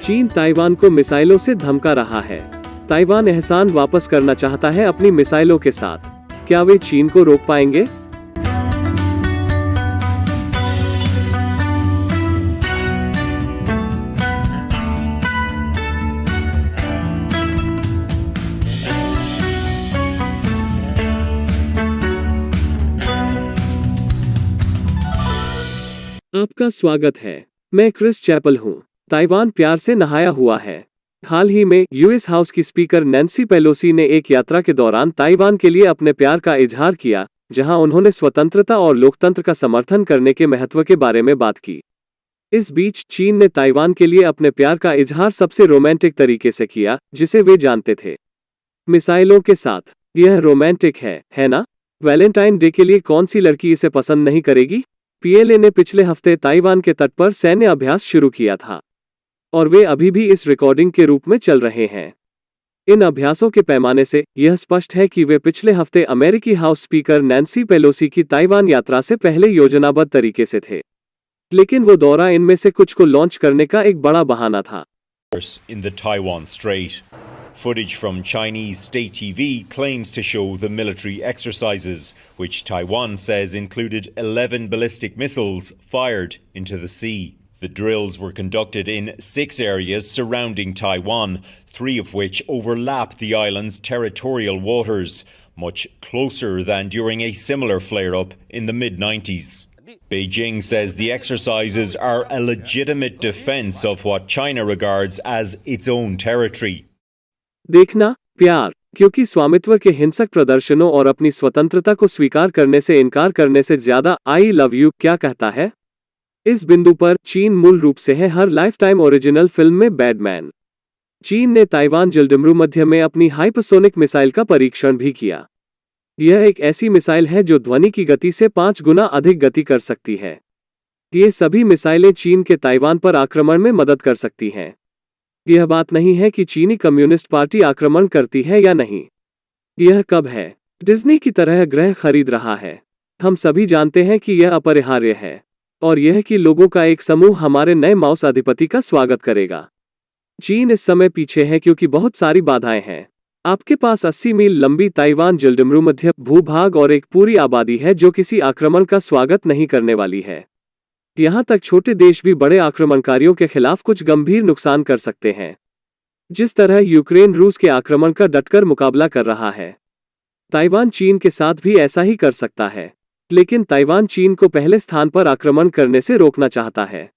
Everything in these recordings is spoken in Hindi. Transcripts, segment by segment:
चीन ताइवान को मिसाइलों से धमका रहा है। ताइवान एहसान वापस करना चाहता है अपनी मिसाइलों के साथ। क्या वे चीन को रोक पाएंगे? आपका स्वागत है। मैं क्रिस चैपल हूं। ताइवान प्यार से नहाया हुआ है। हाल ही में यूएस हाउस की स्पीकर नैन्सी पेलोसी ने एक यात्रा के दौरान ताइवान के लिए अपने प्यार का इजहार किया, जहां उन्होंने स्वतंत्रता और लोकतंत्र का समर्थन करने के महत्व के बारे में बात की। इस बीच चीन ने ताइवान के लिए अपने प्यार का इजहार सबसे रोमांटिक तरीके से किया जिसे वे जानते थे, मिसाइलों के साथ। यह रोमांटिक है ना? वैलेंटाइन डे के लिए कौन सी लड़की इसे पसंद नहीं करेगी? पीएलए ने पिछले हफ्ते ताइवान के तट पर सैन्य अभ्यास शुरू किया था और वे अभी भी इस रिकॉर्डिंग के रूप में चल रहे हैं। इन अभ्यासों के पैमाने से यह स्पष्ट है कि वे पिछले हफ्ते अमेरिकी हाउस स्पीकर नैन्सी पेलोसी की ताइवान यात्रा से पहले योजनाबद्ध तरीके से थे, लेकिन वो दौरा इनमें से कुछ को लॉन्च करने का एक बड़ा बहाना था। In the Taiwan Strait. Footage from Chinese state TV claims to show the military exercises, which Taiwan says included 11 ballistic missiles fired into the sea. The drills were conducted in 6 areas surrounding Taiwan, 3 of which overlap the island's territorial waters, much closer than during a similar flare-up in the mid-90s. Beijing says the exercises are a legitimate defense of what China regards as its own territory. देखना, प्यार, क्योंकि स्वामित्व के हिंसक प्रदर्शनों और अपनी स्वतंत्रता को स्वीकार करने से इनकार करने से ज्यादा आई लव यू क्या कहता है? इस बिंदु पर चीन मूल रूप से है हर लाइफटाइम ओरिजिनल फिल्म में बैडमैन। चीन ने ताइवान जलडमरू मध्य में अपनी हाइपरसोनिक मिसाइल का परीक्षण भी किया। यह एक ऐसी मिसाइल है जो ध्वनि की गति से 5 गुना अधिक गति कर सकती है। ये सभी मिसाइलें चीन के ताइवान पर आक्रमण में मदद कर सकती हैं। यह बात नहीं है कि चीनी कम्युनिस्ट पार्टी आक्रमण करती है या नहीं। यह कब है? डिज्नी की तरह ग्रह खरीद रहा है। हम सभी जानते हैं कि यह अपरिहार्य है और यह कि लोगों का एक समूह हमारे नए माउस अधिपति का स्वागत करेगा। चीन इस समय पीछे है क्योंकि बहुत सारी बाधाएं हैं। आपके पास 80 मील लंबी ताइवान जलडमरू मध्य भूभाग और एक पूरी आबादी है जो किसी आक्रमण का स्वागत नहीं करने वाली है। यहां तक छोटे देश भी बड़े आक्रमणकारियों के खिलाफ कुछ गंभीर नुकसान कर सकते हैं, जिस तरह यूक्रेन रूस के आक्रमण का डटकर मुकाबला कर रहा है। ताइवान चीन के साथ भी ऐसा ही कर सकता है, लेकिन ताइवान चीन को पहले स्थान पर आक्रमण करने से रोकना चाहता है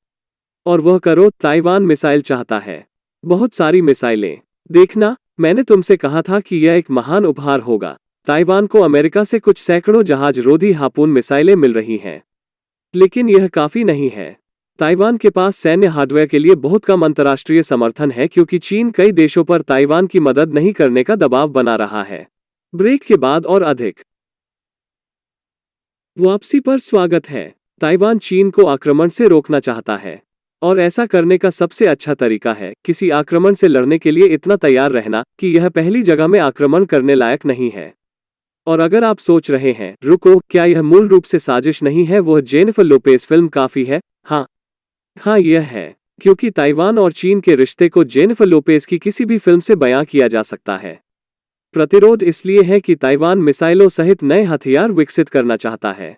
और वह करो ताइवान मिसाइल चाहता है। बहुत सारी मिसाइलें। देखना, मैंने तुमसे कहा था कि यह एक महान उपहार होगा। ताइवान को अमेरिका से कुछ सैकड़ों जहाज रोधी हार्पून मिसाइलें मिल रही हैं, लेकिन यह काफी नहीं है। ताइवान के पास सैन्य हार्डवेयर के लिए बहुत कम अंतर्राष्ट्रीय समर्थन है क्योंकि चीन कई देशों पर ताइवान की मदद नहीं करने का दबाव बना रहा है। ब्रेक के बाद और अधिक। वापसी पर स्वागत है। ताइवान चीन को आक्रमण से रोकना चाहता है और ऐसा करने का सबसे अच्छा तरीका है किसी आक्रमण से लड़ने के लिए इतना तैयार रहना कि यह पहली जगह में आक्रमण करने लायक नहीं है। और अगर आप सोच रहे हैं, रुको, क्या यह मूल रूप से साजिश नहीं है? वह जेनिफर लोपेज फिल्म काफी है। हाँ, यह है, क्योंकि ताइवान और चीन के रिश्ते को जेनिफर लोपेज की किसी भी फिल्म से बयां किया जा सकता है। प्रतिरोध इसलिए है कि ताइवान मिसाइलों सहित नए हथियार विकसित करना चाहता है।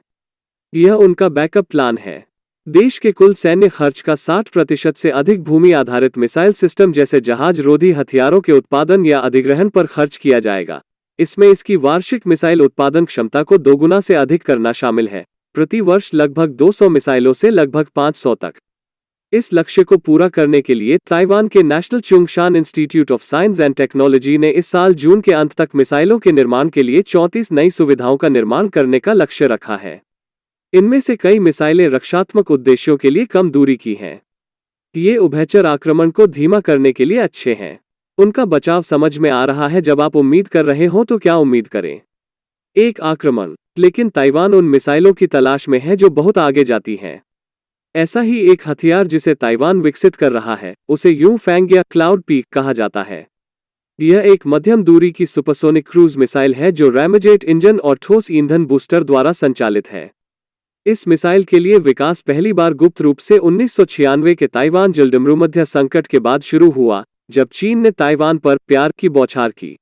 यह उनका बैकअप प्लान है। देश के कुल सैन्य खर्च का 60% से अधिक भूमि आधारित मिसाइल सिस्टम जैसे जहाज रोधी हथियारों के उत्पादन या अधिग्रहण पर खर्च किया जाएगा। इसमें इसकी वार्षिक मिसाइल उत्पादन क्षमता को 2 गुना से अधिक करना शामिल है, प्रति वर्ष लगभग 200 मिसाइलों से लगभग 500 तक। इस लक्ष्य को पूरा करने के लिए ताइवान के National Chungshan Institute of Science and Technology ने इस साल जून के अंत तक मिसाइलों के निर्माण के लिए 34 नई सुविधाओं का निर्माण करने का लक्ष्य रखा है। इनमें से कई मिसाइलें रक्षात्मक उद्देश्यों के लिए कम दूरी की हैं। ये उभयचर आक्रमण को धीमा करने के लिए अच्छे हैं। उनका बचाव समझ में आ रहा है। जब आप उम्मीद कर रहे हो तो क्या उम्मीद करें? एक आक्रमण। लेकिन ताइवान उन मिसाइलों की तलाश में है जो बहुत आगे जाती हैं। ऐसा ही एक हथियार जिसे ताइवान विकसित कर रहा है, उसे यू फैंग या क्लाउड पीक कहा जाता है। यह एक मध्यम दूरी की सुपरसोनिक क्रूज मिसाइल है जो रैमजेट इंजन और ठोस ईंधन बूस्टर द्वारा संचालित है। इस मिसाइल के लिए विकास पहली बार गुप्त रूप से 1996 के ताइवान जलडमरूमध्य संकट के बाद शुरू हुआ, जब चीन ने ताइवान पर प्यार की बौछार की।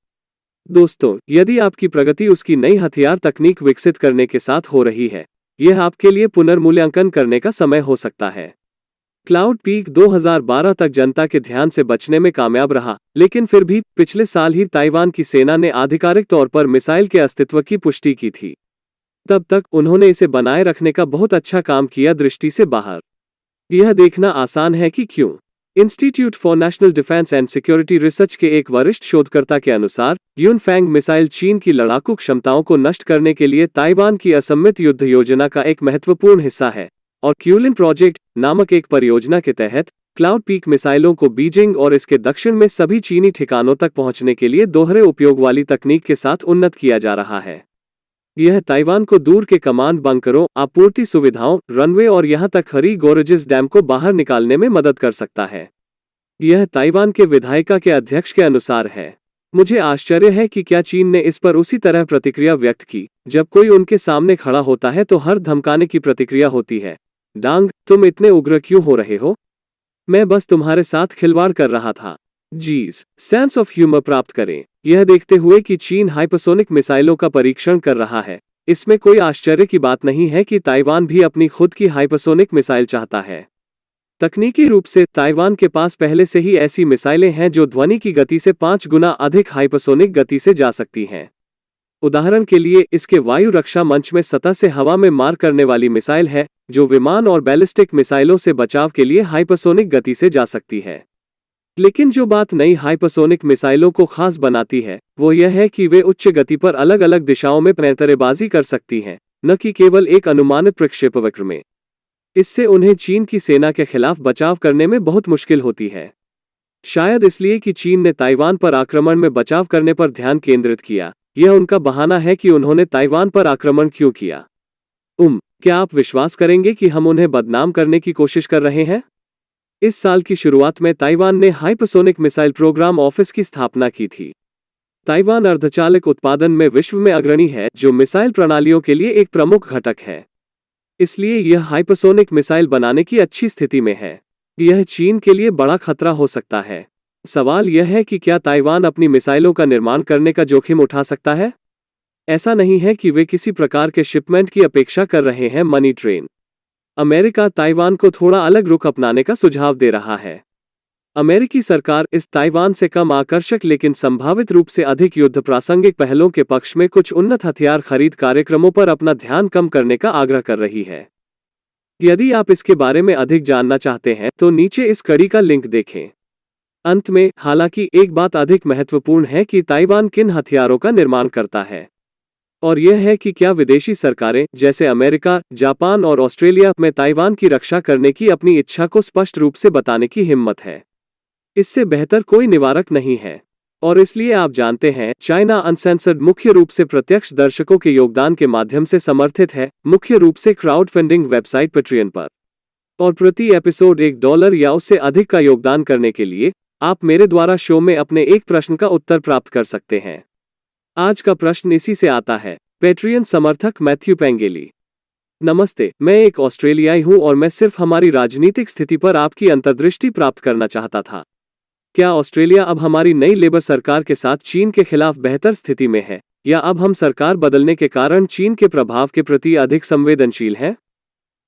दोस्तों, यदि आपकी प्रगति उसकी नई हथियार तकनीक विकसित करने के साथ हो रही है, यह आपके लिए पुनर्मूल्यांकन करने का समय हो सकता है। क्लाउड पीक 2012 तक जनता के ध्यान से बचने में कामयाब रहा, लेकिन फिर भी पिछले साल ही ताइवान की सेना ने आधिकारिक तौर पर मिसाइल के अस्तित्व की पुष्टि की थी। तब तक उन्होंने इसे बनाए रखने का बहुत अच्छा काम किया दृष्टि से बाहर। यह देखना आसान है कि क्यों। Institute for national defence and security research के एक वरिष्ठ शोधकर्ता के अनुसार यूनफैंग मिसाइल चीन की लड़ाकू क्षमताओं को नष्ट करने के लिए ताइवान की असम्मित युद्ध योजना का एक महत्वपूर्ण हिस्सा है, और क्यूलिन प्रोजेक्ट नामक एक परियोजना के तहत क्लाउड पीक मिसाइलों को बीजिंग और इसके दक्षिण में सभी चीनी ठिकानों तक पहुंचने के लिए दोहरे उपयोग वाली तकनीक के साथ उन्नत किया जा रहा है। यह ताइवान को दूर के कमांड बंकरों, आपूर्ति सुविधाओं, रनवे और यहां तक हरी गोरेजेस डैम को बाहर निकालने में मदद कर सकता है। यह ताइवान के विधायिका के अध्यक्ष के अनुसार है। मुझे आश्चर्य है कि क्या चीन ने इस पर उसी तरह प्रतिक्रिया व्यक्त की। जब कोई उनके सामने खड़ा होता है तो हर धमकाने की प्रतिक्रिया होती है। डांग, तुम इतने उग्र क्यों हो रहे हो? मैं बस तुम्हारे साथ खिलवाड़ कर रहा था। जीज, सेंस ऑफ ह्यूमर प्राप्त करें। यह देखते हुए कि चीन हाइपरसोनिक मिसाइलों का परीक्षण कर रहा है, इसमें कोई आश्चर्य की बात नहीं है कि ताइवान भी अपनी खुद की हाइपरसोनिक मिसाइल चाहता है। तकनीकी रूप से ताइवान के पास पहले से ही ऐसी मिसाइलें हैं जो ध्वनि की गति से 5 गुना अधिक हाइपरसोनिक गति से जा सकती हैं। उदाहरण के लिए, इसके वायु रक्षा मंच में सतह से हवा में मार करने वाली मिसाइल है, जो विमान और बैलिस्टिक मिसाइलों से बचाव के लिए हाइपरसोनिक गति से जा सकती है। लेकिन जो बात नई हाइपरसोनिक मिसाइलों को खास बनाती है, वो यह है कि वे उच्च गति पर अलग अलग दिशाओं में पैंतरेबाजी कर सकती हैं, न कि केवल एक अनुमानित प्रक्षेपवक्र में। इससे उन्हें चीन की सेना के खिलाफ बचाव करने में बहुत मुश्किल होती है। शायद इसलिए कि चीन ने ताइवान पर आक्रमण में बचाव करने पर ध्यान केंद्रित किया। यह उनका बहाना है कि उन्होंने ताइवान पर आक्रमण क्यों किया। क्या आप विश्वास करेंगे कि हम उन्हें बदनाम करने की कोशिश कर रहे हैं? इस साल की शुरुआत में ताइवान ने हाइपरसोनिक मिसाइल प्रोग्राम ऑफिस की स्थापना की थी। ताइवान अर्धचालक उत्पादन में विश्व में अग्रणी है, जो मिसाइल प्रणालियों के लिए एक प्रमुख घटक है। इसलिए यह हाइपरसोनिक मिसाइल बनाने की अच्छी स्थिति में है। यह चीन के लिए बड़ा खतरा हो सकता है। सवाल यह है कि क्या ताइवान अपनी मिसाइलों का निर्माण करने का जोखिम उठा सकता है? ऐसा नहीं है कि वे किसी प्रकार के शिपमेंट की अपेक्षा कर रहे हैं। Money train. अमेरिका ताइवान को थोड़ा अलग रुख अपनाने का सुझाव दे रहा है। अमेरिकी सरकार इस ताइवान से कम आकर्षक लेकिन संभावित रूप से अधिक युद्ध प्रासंगिक पहलों के पक्ष में कुछ उन्नत हथियार खरीद कार्यक्रमों पर अपना ध्यान कम करने का आग्रह कर रही है। यदि आप इसके बारे में अधिक जानना चाहते हैं तो नीचे इस कड़ी का लिंक देखें। अंत में, हालांकि एक बात अधिक महत्वपूर्ण है कि ताइवान किन हथियारों का निर्माण करता है, और यह है कि क्या विदेशी सरकारें जैसे अमेरिका, जापान और ऑस्ट्रेलिया में ताइवान की रक्षा करने की अपनी इच्छा को स्पष्ट रूप से बताने की हिम्मत है। इससे बेहतर कोई निवारक नहीं है। और इसलिए आप जानते हैं, चाइना अनसेंसर्ड मुख्य रूप से प्रत्यक्ष दर्शकों के योगदान के माध्यम से समर्थित है, मुख्य रूप से क्राउड फंडिंग वेबसाइट पेट्रियन पर। और प्रति एपिसोड $1 या उससे अधिक का योगदान करने के लिए आप मेरे द्वारा शो में अपने एक प्रश्न का उत्तर प्राप्त कर सकते हैं। आज का प्रश्न इसी से आता है। पेट्रियन समर्थक मैथ्यू पेंगेली। नमस्ते, मैं एक ऑस्ट्रेलियाई हूं और मैं सिर्फ हमारी राजनीतिक स्थिति पर आपकी अंतर्दृष्टि प्राप्त करना चाहता था। क्या ऑस्ट्रेलिया अब हमारी नई लेबर सरकार के साथ चीन के खिलाफ बेहतर स्थिति में है, या अब हम सरकार बदलने के कारण चीन के प्रभाव के प्रति अधिक संवेदनशील हैं?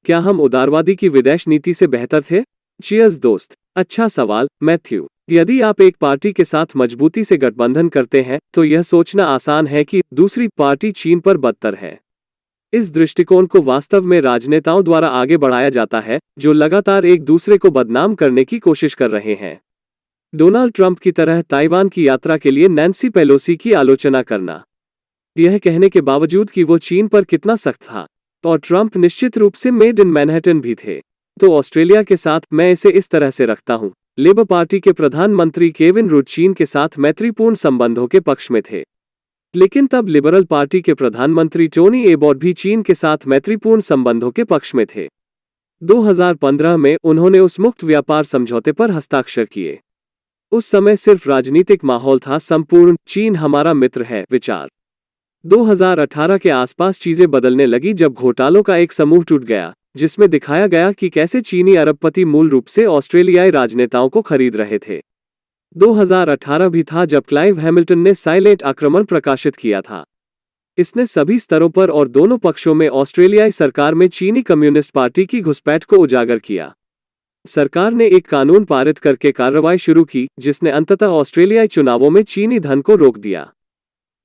क्या हम उदारवादी की विदेश नीति से बेहतर थे? चीयर्स दोस्त। अच्छा सवाल, मैथ्यू। यदि आप एक पार्टी के साथ मजबूती से गठबंधन करते हैं तो यह सोचना आसान है कि दूसरी पार्टी चीन पर बदतर है। इस दृष्टिकोण को वास्तव में राजनेताओं द्वारा आगे बढ़ाया जाता है, जो लगातार एक दूसरे को बदनाम करने की कोशिश कर रहे हैं। डोनाल्ड ट्रंप की तरह ताइवान की यात्रा के लिए नैन्सी पेलोसी की आलोचना करना, यह कहने के बावजूद कि वो चीन पर कितना सख्त था, और ट्रंप निश्चित रूप से मेड इन मैनहट्टन भी थे। तो ऑस्ट्रेलिया के साथ मैं इसे इस तरह से रखता हूं। लेबर पार्टी के प्रधानमंत्री केविन रुड चीन के साथ मैत्रीपूर्ण संबंधों के पक्ष में थे, लेकिन तब लिबरल पार्टी के प्रधानमंत्री टोनी एबॉट भी चीन के साथ मैत्रीपूर्ण संबंधों के पक्ष में थे। 2015 में उन्होंने उस मुक्त व्यापार समझौते पर हस्ताक्षर किए। उस समय सिर्फ राजनीतिक माहौल था, संपूर्ण चीन हमारा मित्र है विचार। 2018 के आसपास चीजें बदलने लगी जब घोटालों का एक समूह टूट गया, जिसमें दिखाया गया कि कैसे चीनी अरबपति मूल रूप से ऑस्ट्रेलियाई राजनेताओं को खरीद रहे थे। 2018 भी था जब क्लाइव हैमिल्टन ने साइलेंट आक्रमण प्रकाशित किया था। इसने सभी स्तरों पर और दोनों पक्षों में ऑस्ट्रेलियाई सरकार में चीनी कम्युनिस्ट पार्टी की घुसपैठ को उजागर किया। सरकार ने एक कानून पारित करके कार्रवाई शुरू की, जिसने अंततः ऑस्ट्रेलियाई चुनावों में चीनी धन को रोक दिया।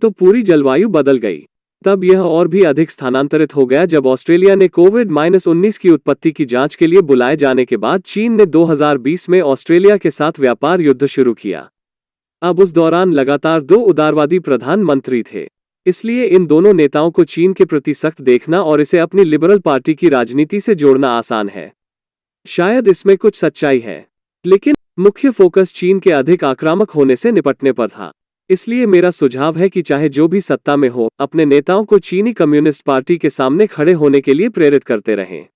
तो पूरी जलवायु बदल गई। तब यह और भी अधिक स्थानांतरित हो गया जब ऑस्ट्रेलिया ने कोविड-19 की उत्पत्ति की जांच के लिए बुलाए जाने के बाद चीन ने 2020 में ऑस्ट्रेलिया के साथ व्यापार युद्ध शुरू किया। अब उस दौरान लगातार 2 उदारवादी प्रधानमंत्री थे, इसलिए इन दोनों नेताओं को चीन के प्रति सख्त देखना और इसे अपनी लिबरल पार्टी की राजनीति से जोड़ना आसान है। शायद इसमें कुछ सच्चाई है, लेकिन मुख्य फोकस चीन के अधिक आक्रामक होने से निपटने पर था। इसलिए मेरा सुझाव है कि चाहे जो भी सत्ता में हो, अपने नेताओं को चीनी कम्युनिस्ट पार्टी के सामने खड़े होने के लिए प्रेरित करते रहें।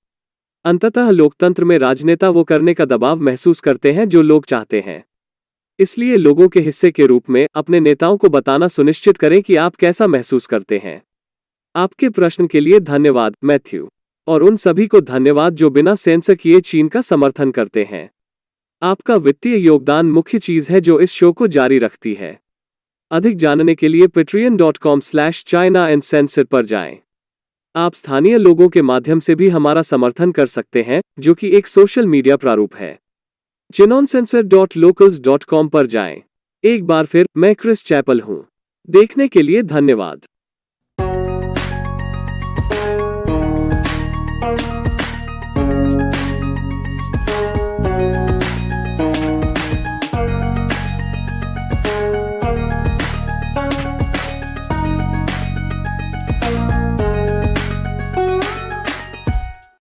अंततः लोकतंत्र में राजनेता वो करने का दबाव महसूस करते हैं जो लोग चाहते हैं। इसलिए लोगों के हिस्से के रूप में अपने नेताओं को बताना सुनिश्चित करें कि आप कैसा महसूस करते हैं। आपके प्रश्न के लिए धन्यवाद, मैथ्यू। और उन सभी को धन्यवाद जो बिना सेंसर किए चीन का समर्थन करते हैं। आपका वित्तीय योगदान मुख्य चीज है जो इस शो को जारी रखती है। अधिक जानने के लिए patreon.com/ChinaUncensored पर जाएं। आप स्थानीय लोगों के माध्यम से भी हमारा समर्थन कर सकते हैं, जो कि एक सोशल मीडिया प्रारूप है। ChinaUncensored.locals.com पर जाएं। एक बार फिर, मैं क्रिस चैपल हूं। देखने के लिए धन्यवाद।